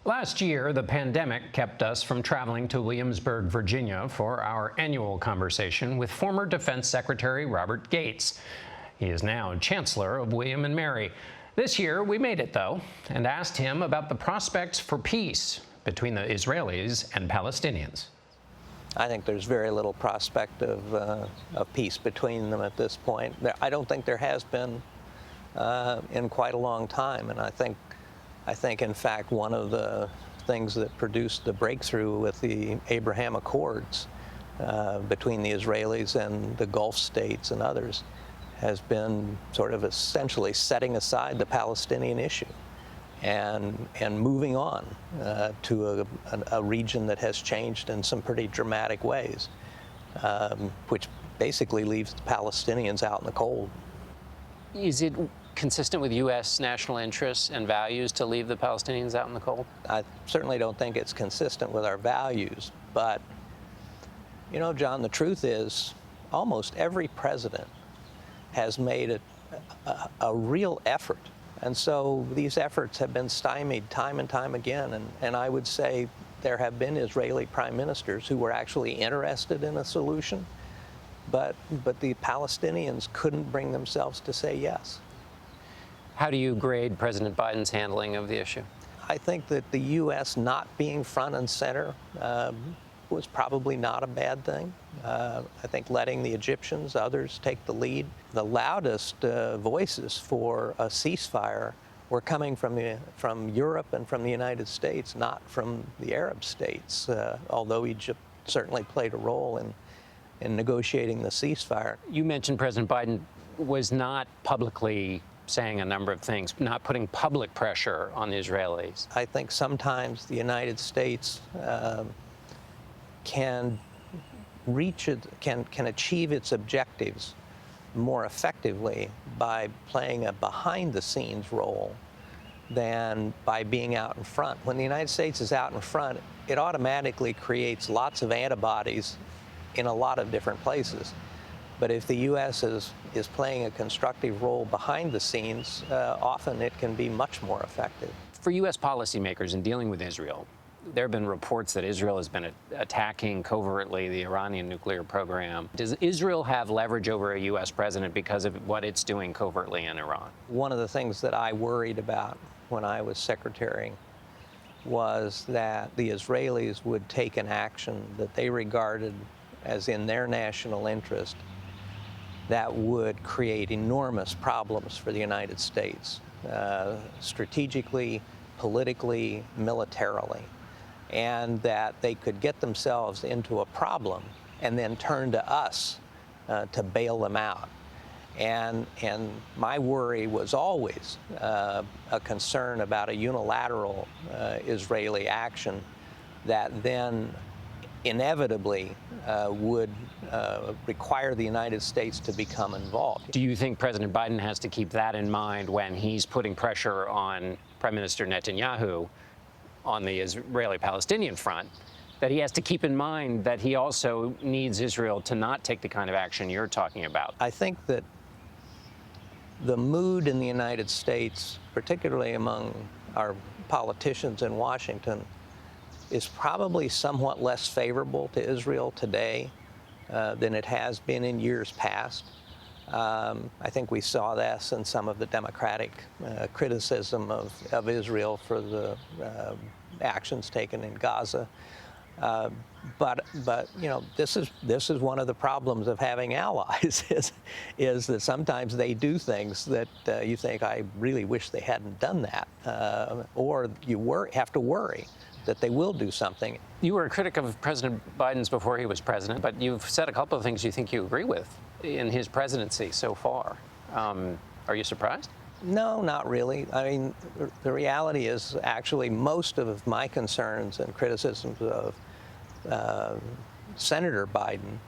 Last year, the pandemic kept us from traveling to Williamsburg, Virginia for our annual conversation with former Defense Secretary Robert Gates. He is now Chancellor of William and Mary. This year, we made it, though, and asked him about the prospects for peace between the Israelis and Palestinians. I think there's very little prospect of peace between them at this point. I don't think there has been in quite a long time, and I think, in fact, one of the things that produced the breakthrough with the Abraham Accords between the Israelis and the Gulf states and others has been sort of essentially setting aside the Palestinian issue and moving on to a region that has changed in some pretty dramatic ways, which basically leaves the Palestinians out in the cold. Is it consistent with U.S. national interests and values to leave the Palestinians out in the cold? I certainly don't think it's consistent with our values, but, you know, John, the truth is almost every president has made a real effort. And so these efforts have been stymied time and time again. And I would say there have been Israeli prime ministers who were actually interested in a solution, but the Palestinians couldn't bring themselves to say yes. How do you grade President Biden's handling of the issue? I think that the U.S. not being front and center was probably not a bad thing. I think letting the Egyptians, others, take the lead. The loudest voices for a ceasefire were coming from Europe and from the United States, not from the Arab states, although Egypt certainly played a role in negotiating the ceasefire. You mentioned President Biden was not publicly saying a number of things, not putting public pressure on the Israelis. I think sometimes the United States can achieve its objectives more effectively by playing a behind-the-scenes role than by being out in front. When the United States is out in front, it automatically creates lots of antibodies in a lot of different places. But if the U.S. is playing a constructive role behind the scenes, often it can be much more effective. For U.S. policymakers in dealing with Israel, there have been reports that Israel has been attacking covertly the Iranian nuclear program. Does Israel have leverage over a U.S. president because of what it's doing covertly in Iran? One of the things that I worried about when I was secretary was that the Israelis would take an action that they regarded as in their national interest that would create enormous problems for the United States, strategically, politically, militarily, and that they could get themselves into a problem and then turn to us to bail them out. And my worry was always a concern about a unilateral Israeli action that then inevitably would require the United States to become involved. Do you think President Biden has to keep that in mind when he's putting pressure on Prime Minister Netanyahu on the Israeli-Palestinian front, that he has to keep in mind that he also needs Israel to not take the kind of action you're talking about? I think that the mood in the United States, particularly among our politicians in Washington, is probably somewhat less favorable to Israel today than it has been in years past. I think we saw this in some of the Democratic criticism of Israel for the actions taken in Gaza. But you know, this is one of the problems of having allies is that sometimes they do things that you think, I really wish they hadn't done that, or you have to worry that they will do something. You were a critic of President Biden's before he was president, but you've said a couple of things you think you agree with in his presidency so far. Are you surprised? No, not really. I mean, the reality is actually most of my concerns and criticisms of Senator Biden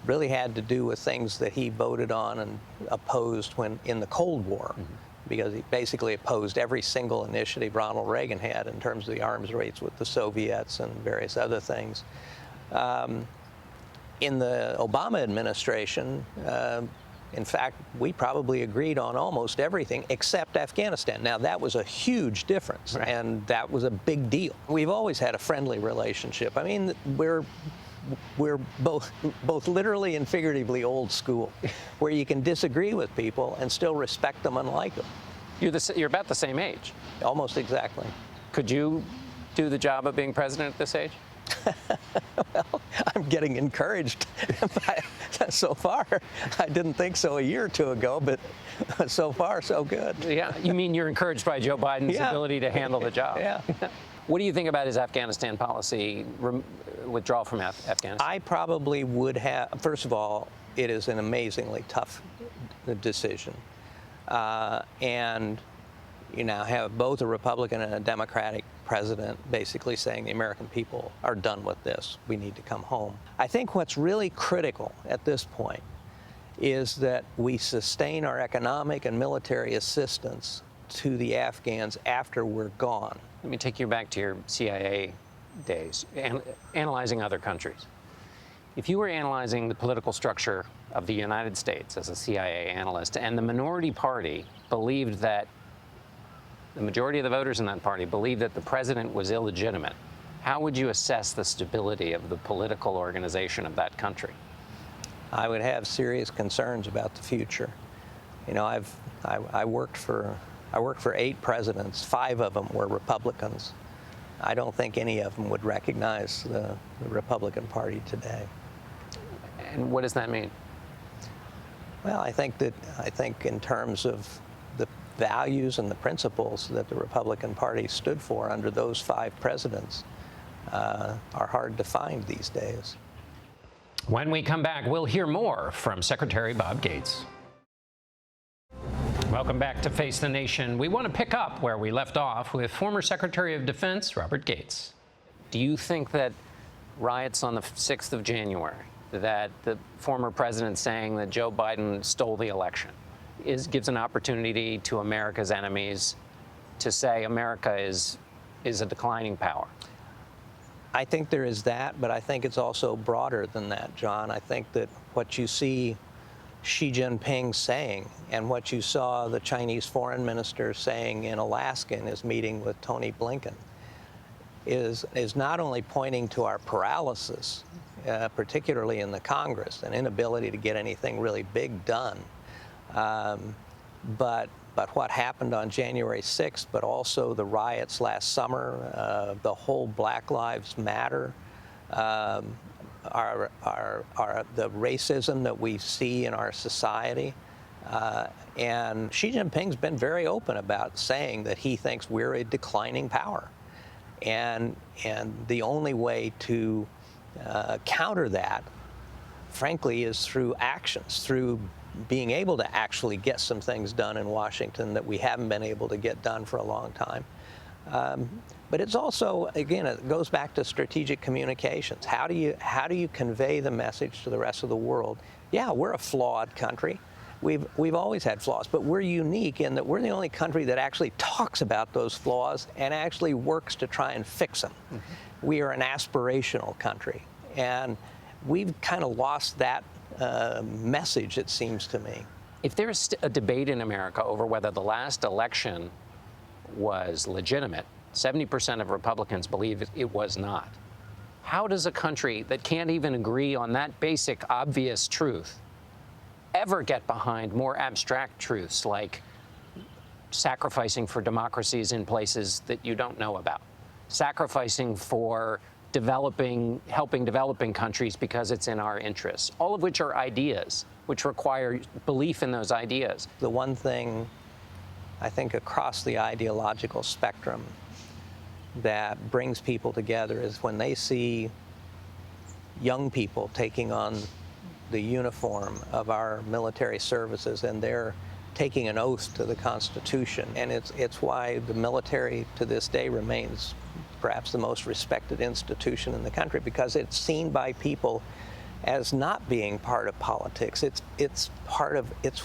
really had to do with things that he voted on and opposed when in the Cold War. Mm-hmm. Because he basically opposed every single initiative Ronald Reagan had in terms of the arms race with the Soviets and various other things. In the Obama administration, In fact, we probably agreed on almost everything except Afghanistan. Now, that was a huge difference, Right. and that was a big deal. We've always had a friendly relationship. I mean, we're both literally and figuratively old school, where you can disagree with people and still respect them and like them. You're about the same age. Almost exactly. Could you do the job of being president at this age? Well, I'm getting encouraged so far. I didn't think so a year or two ago, but so far, so good. Yeah, you mean you're encouraged by Joe Biden's Yeah. ability to handle the job? Yeah. What do you think about his Afghanistan policy, withdrawal from Afghanistan? I probably would have, first of all, it is an amazingly tough decision. And you now have both a Republican and a Democratic president basically saying the American people are done with this. We need to come home. I think what's really critical at this point is that we sustain our economic and military assistance to the Afghans after we're gone. Let me take you back to your CIA days, analyzing other countries. If you were analyzing the political structure of the United States as a CIA analyst, and the minority party believed that, the majority of the voters in that party believed that the president was illegitimate, how would you assess the stability of the political organization of that country? I would have serious concerns about the future. You know, I worked for 8 presidents. 5 of them were Republicans. I don't think any of them would recognize the Republican Party today. And what does that mean? Well, I think in terms of the values and the principles that the Republican Party stood for under those 5 presidents are hard to find these days. When we come back, we'll hear more from Secretary Bob Gates. Welcome back to Face the Nation. We want to pick up where we left off with former Secretary of Defense Robert Gates. Do you think that riots on the 6th of January, that the former president saying that Joe Biden stole the election, gives an opportunity to America's enemies to say America is a declining power? I think there is that, but I think it's also broader than that, John. I think that what you see Xi Jinping saying and what you saw the Chinese foreign minister saying in Alaska in his meeting with Tony Blinken is not only pointing to our paralysis, particularly in the Congress, an inability to get anything really big done, but what happened on January 6th, but also the riots last summer, the whole Black Lives Matter, the racism that we see in our society. And Xi Jinping's been very open about saying that he thinks we're a declining power. And the only way to counter that, frankly, is through actions, through being able to actually get some things done in Washington that we haven't been able to get done for a long time. But it's also, again, it goes back to strategic communications. How do you convey the message to the rest of the world? Yeah, we're a flawed country. We've always had flaws, but we're unique in that we're the only country that actually talks about those flaws and actually works to try and fix them. Mm-hmm. We are an aspirational country, and we've kind of lost that message, it seems to me. If there's a debate in America over whether the last election was legitimate, 70% of Republicans believe it was not. How does a country that can't even agree on that basic, obvious truth ever get behind more abstract truths like sacrificing for democracies in places that you don't know about, sacrificing for helping developing countries because it's in our interests, all of which are ideas, which require belief in those ideas? The one thing, I think, across the ideological spectrum that brings people together is when they see young people taking on the uniform of our military services and they're taking an oath to the Constitution. And it's why the military to this day remains perhaps the most respected institution in the country, because it's seen by people as not being part of politics. It's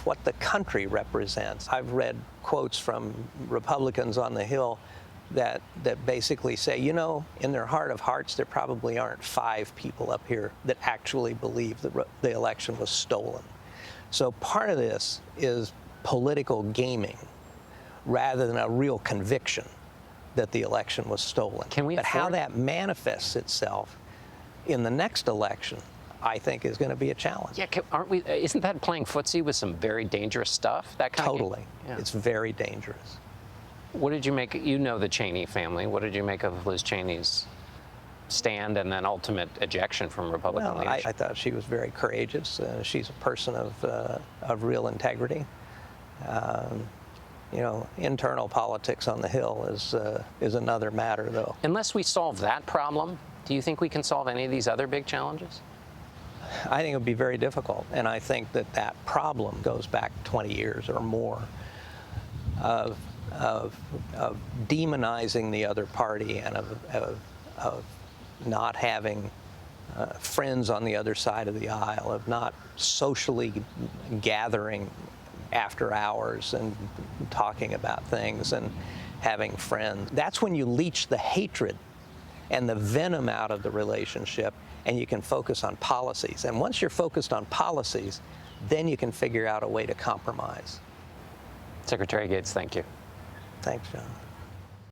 what the country represents. I've read quotes from Republicans on the Hill that basically say, you know, in their heart of hearts, there probably aren't 5 people up here that actually believe the election was stolen. So part of this is political gaming rather than a real conviction that the election was stolen. But how that manifests itself in the next election, I think, is going to be a challenge. Yeah, aren't we? Isn't that playing footsie with some very dangerous stuff? That kind Totally. Yeah. It's very dangerous. What did you make? You know the Cheney family. What did you make of Liz Cheney's stand and then ultimate ejection from Republican leadership? I thought she was very courageous. She's a person of real integrity. You know, internal politics on the Hill is another matter, though. Unless we solve that problem, do you think we can solve any of these other big challenges? I think it would be very difficult, and I think that problem goes back 20 years or more of demonizing the other party and of not having friends on the other side of the aisle, of not socially gathering after hours and talking about things and having friends. That's when you leach the hatred and the venom out of the relationship, and you can focus on policies. And once you're focused on policies, then you can figure out a way to compromise. Secretary Gates, thank you. Thanks, John.